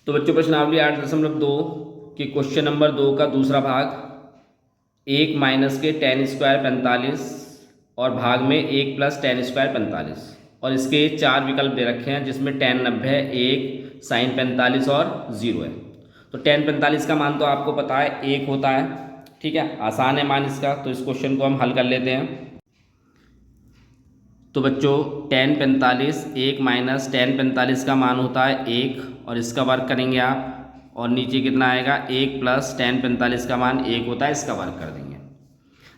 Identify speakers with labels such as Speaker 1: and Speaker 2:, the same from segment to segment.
Speaker 1: तो बच्चों प्रश्नावली 8.2 के क्वेश्चन नंबर 2 का दूसरा भाग 1 माइनस के tan स्क्वायर 45 और भाग में 1 प्लस tan स्क्वायर 45 और इसके 4 विकल्प दे रखे हैं जिसमें tan 90 है, 1 साइन 45 और 0 है। तो tan 45 का मान तो आपको पता है 1 होता है, ठीक है, आसान है मान इसका। तो इस क्वेश्चन को हम हल कर लेते हैं। तो बच्चों tan 45 1 माइनस tan 45 का मान होता है 1 और इसका वर्ग करेंगे आप और नीचे कितना आएगा 1 प्लस tan 45 का मान 1 होता है, इसका वर्ग कर देंगे।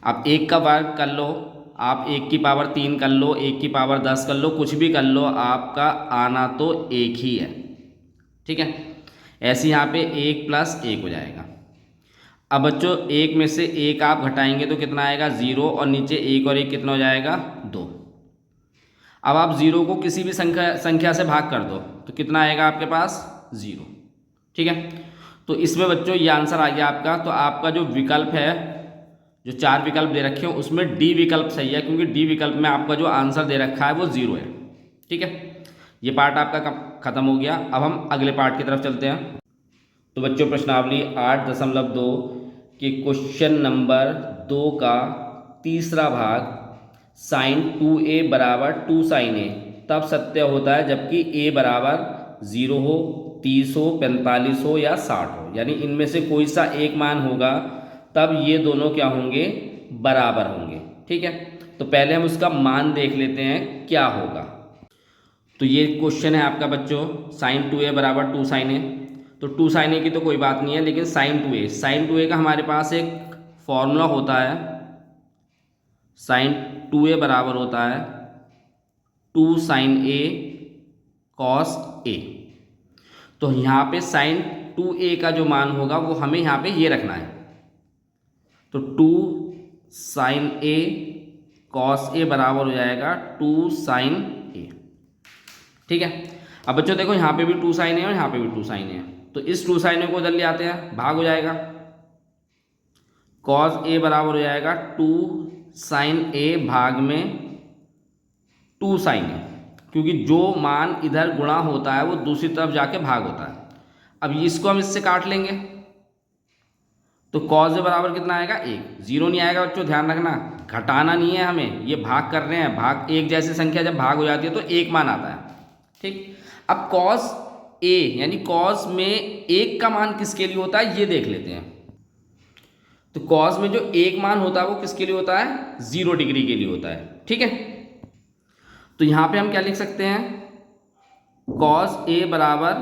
Speaker 1: अब 1 का वर्ग कर लो, आप 1 की पावर 3 कर लो, 1 की पावर 10 कर लो, कुछ भी कर लो, आपका आना तो 1 ही है, ठीक है। ऐसे यहाँ पे 1 प्लस 1 हो जाएगा। अब बच्चों 1 में से 1 आप घटाएंगे तो कितना आएगा 0 और नीचे 1 और 1 कितना हो जाएगा 2। अब आप 0 को किसी भी संख्या से भाग कर दो तो कितना आएगा आपके पास 0, ठीक है। तो इसमें बच्चों ये आंसर आ गया आपका। तो आपका जो विकल्प है, जो 4 विकल्प दे रखे हैं उसमें डी विकल्प सही है, क्योंकि डी विकल्प में आपका जो आंसर दे रखा है वो 0 है, ठीक है। ये पार्ट आपका खत्म हो गया। अब हम अगले पार्ट की तरफ चलते हैं। तो बच्चों प्रश्नावली 8.2 के क्वेश्चन नंबर 2 का तीसरा भाग साइन 2a बराबर 2 साइन a तब सत्य होता है जबकि a बराबर 0 हो, 30 हो, 45 हो या 60 हो, यानी इनमें से कोई सा एक मान होगा तब ये दोनों क्या होंगे, बराबर होंगे, ठीक है। तो पहले हम उसका मान देख लेते हैं क्या होगा। तो ये क्वेश्चन है आपका बच्चों साइन 2a बराबर 2 साइन a। तो 2 साइन a की तो कोई बात नहीं है, लेकिन साइन 2a का हमारे पास एक फॉर्मूला होता है। साइन 2a बराबर होता है 2 साइन a कॉस a। तो यहाँ पे साइन 2a का जो मान होगा वो हमें यहाँ पे ये रखना है। तो 2 साइन a कॉस a बराबर हो जाएगा 2 साइन a, ठीक है। अब बच्चों देखो यहाँ पे भी 2 साइन a और यहाँ पे भी 2 साइन a है, तो इस 2 साइन a को उधर ले आते हैं, भाग हो जाएगा। कॉस a बराबर हो जाएगा 2 साइन a भाग में 2 साइन a, क्योंकि जो मान इधर गुणा होता है वो दूसरी तरफ जाके भाग होता है। अब इसको हम इससे काट लेंगे तो कॉस a बराबर कितना आएगा 1, 0 नहीं आएगा बच्चों, ध्यान रखना, घटाना नहीं है हमें, ये भाग कर रहे हैं। भाग एक जैसी संख्या जब भाग हो जाती है तो एक मान आता है, ठीक। अब कॉस a यानी कॉस में 1 का मान किसके लिए होता है ये देख लेते हैं। तो कॉस में जो 1 मान होता है वो किसके लिए होता है, 0 डिग्री के लिए होता है, ठीक है। तो यहाँ पे हम क्या लिख सकते हैं, कॉस a बराबर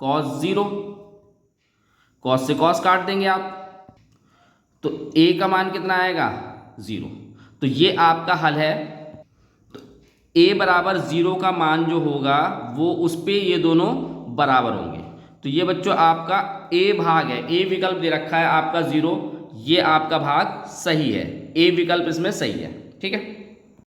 Speaker 1: कॉस 0, कॉस से कॉस काट देंगे आप, तो a का मान कितना आएगा 0। तो ये आपका हल है। तो a बराबर 0 का मान जो होगा वो उस पे ये दोनों बराबर होंगे। तो ये बच्चों आपका a भाग है, a विकल्प दे रखा है आपका 0, ये आपका भाग सही है, a विकल्प इसमें सही है, ठीक है।